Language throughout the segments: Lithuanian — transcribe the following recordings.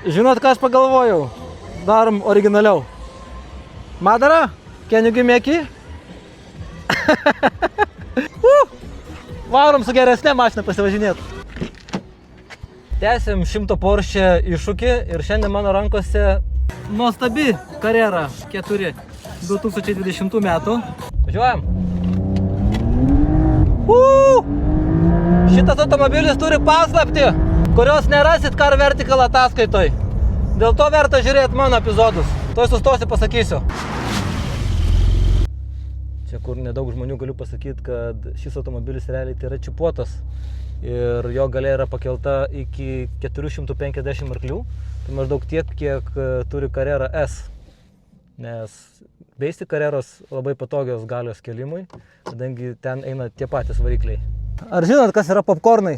Žinot, ką aš pagalvojau? Darom originaliau. Madara, can you give me a key? Varom su geresnė mašina pasivažinėti. Tęsim 100 Porsche iššūkį ir šiandien mano rankose nuostabi Carrera 4 2020 metų. Važiuojam. Šitas automobilis turi paslaptį, kurios nerasit Car Vertical ataskaitoj. Dėl to verta žiūrėti mano epizodus. Tuoj sustosiu, pasakysiu. Čia, kur nedaug žmonių, galiu pasakyti, kad šis automobilis realiai tai yra čipuotas. Ir jo galia yra pakelta iki 450 arklių. Tai maždaug tiek, kiek turi Carrera S. Nes Basic Carreros labai patogios galios kelimui, kadangi ten eina tie patys varikliai. Ar žinot, kas yra popkornai?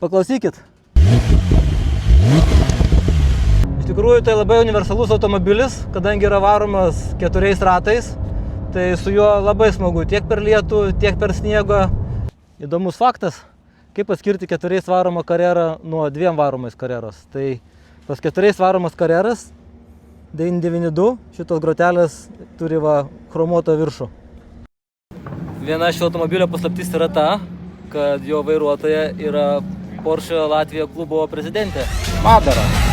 Paklausykit. Iš tikrųjų, tai labai universalus automobilis, kadangi yra varomas 4 ratais. Tai su juo labai smagu tiek per lietų, tiek per sniegą. Įdomus faktas, kaip atskirti 4 varomą Carrerą nuo 2 varomais Carreros. Tai pas 4 varomas Carreras 992 šitos grotelės turi chromuotą viršų. Viena šio automobilio paslaptis yra ta, kad jo vairuotoja yra Porsche Latvija klubo prezidentė Madara.